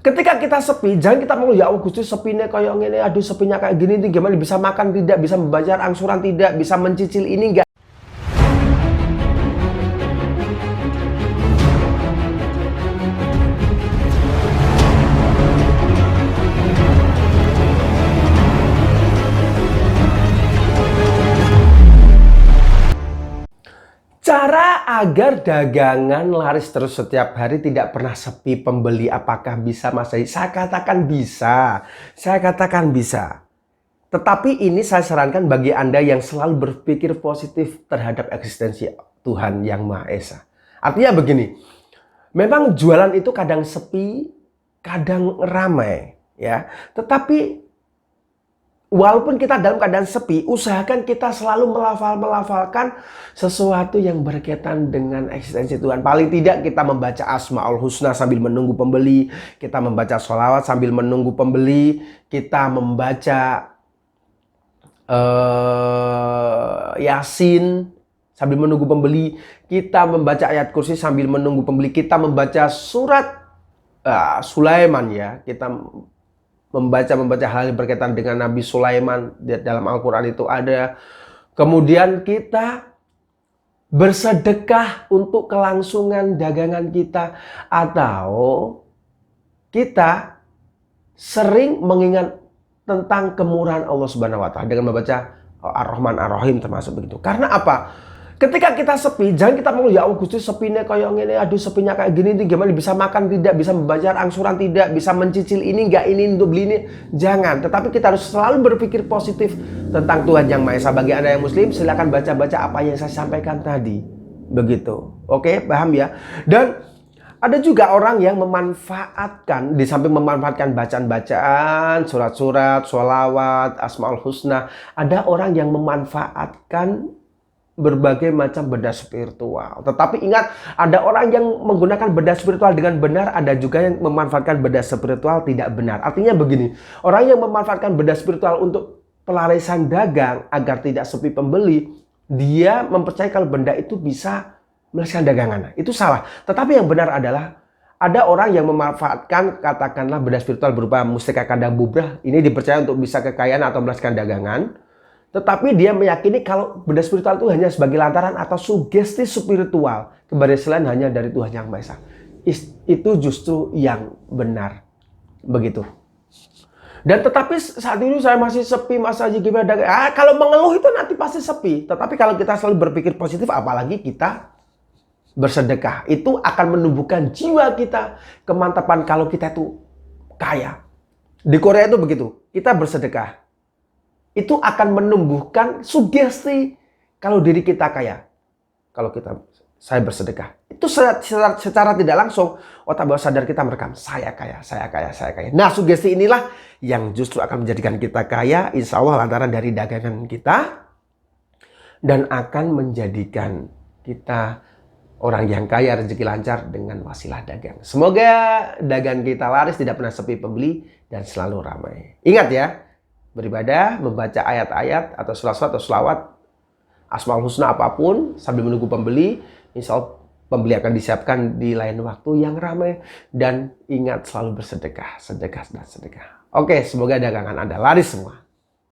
Ketika kita sepi, jangan kita mengeluh, ya Allah Gusti sepinya kayak gini, aduh sepinya kayak gini, gimana bisa makan tidak, bisa membayar angsuran tidak, bisa mencicil ini enggak. Cara agar dagangan laris terus setiap hari, tidak pernah sepi pembeli, apakah bisa Mas Zahi? Saya katakan bisa. Saya katakan bisa. Tetapi ini saya sarankan bagi Anda yang selalu berpikir positif terhadap eksistensi Tuhan Yang Maha Esa. Artinya begini, memang jualan itu kadang sepi, kadang ramai, ya. Tetapi walaupun kita dalam keadaan sepi, usahakan kita selalu melafalkan sesuatu yang berkaitan dengan eksistensi Tuhan. Paling tidak kita membaca Asmaul Husna sambil menunggu pembeli, kita membaca sholawat sambil menunggu pembeli, kita membaca Yasin sambil menunggu pembeli, kita membaca ayat kursi sambil menunggu pembeli, kita membaca surat Sulaiman, ya, kita membaca hal yang berkaitan dengan Nabi Sulaiman dalam Al-Quran itu ada. Kemudian kita bersedekah untuk kelangsungan dagangan kita, atau kita sering mengingat tentang kemurahan Allah Subhanahu wa Ta'ala dengan membaca Ar-Rahman Ar-Rahim termasuk begitu. Karena apa? Ketika kita sepi, jangan kita mengeluh, ya Allah Gusti sepinya kayak gini, aduh sepinya kayak gini, gimana bisa makan tidak, bisa membayar angsuran tidak, bisa mencicil ini enggak, ini untuk beli ini. Jangan, tetapi kita harus selalu berpikir positif tentang Tuhan Yang Maha Esa. Bagi Anda yang muslim, silakan baca-baca apa yang saya sampaikan tadi. Begitu. Oke, paham ya? Dan ada juga orang yang memanfaatkan, di samping memanfaatkan bacaan-bacaan, surat-surat, sholawat, Asmaul Husna, ada orang yang memanfaatkan berbagai macam benda spiritual. Tetapi ingat, ada orang yang menggunakan benda spiritual dengan benar, ada juga yang memanfaatkan benda spiritual tidak benar. Artinya begini, orang yang memanfaatkan benda spiritual untuk pelarisan dagang agar tidak sepi pembeli, dia mempercayai kalau benda itu bisa melarisan dagangan. Itu salah. Tetapi yang benar adalah ada orang yang memanfaatkan katakanlah benda spiritual berupa mustika kandang bubrah, ini dipercaya untuk bisa kekayaan atau melarisan dagangan. Tetapi dia meyakini kalau benda spiritual itu hanya sebagai lantaran atau sugesti spiritual kepada selain hanya dari Tuhan Yang Maha Esa. Itu justru yang benar. Begitu. Dan tetapi saat ini saya masih sepi, Mas Haji, gimana? Kalau mengeluh itu nanti pasti sepi. Tetapi kalau kita selalu berpikir positif, apalagi kita bersedekah, itu akan menumbuhkan jiwa kita, kemantapan kalau kita itu kaya. Di Korea itu begitu, kita bersedekah, itu akan menumbuhkan sugesti kalau diri kita kaya. Kalau saya bersedekah, itu secara tidak langsung otak bawah sadar kita merekam, saya kaya, saya kaya, saya kaya. Nah, sugesti inilah yang justru akan menjadikan kita kaya, insya Allah lantaran dari dagangan kita, dan akan menjadikan kita orang yang kaya, rezeki lancar dengan wasilah dagang. Semoga dagang kita laris, tidak pernah sepi pembeli, dan selalu ramai. Ingat ya, beribadah, membaca ayat-ayat atau surat-surat atau selawat, Asmaul Husna apapun sambil menunggu pembeli, insya Allah pembeli akan disiapkan di lain waktu yang ramai. Dan ingat selalu bersedekah, sedekah dan sedekah. Oke, semoga dagangan Anda laris semua.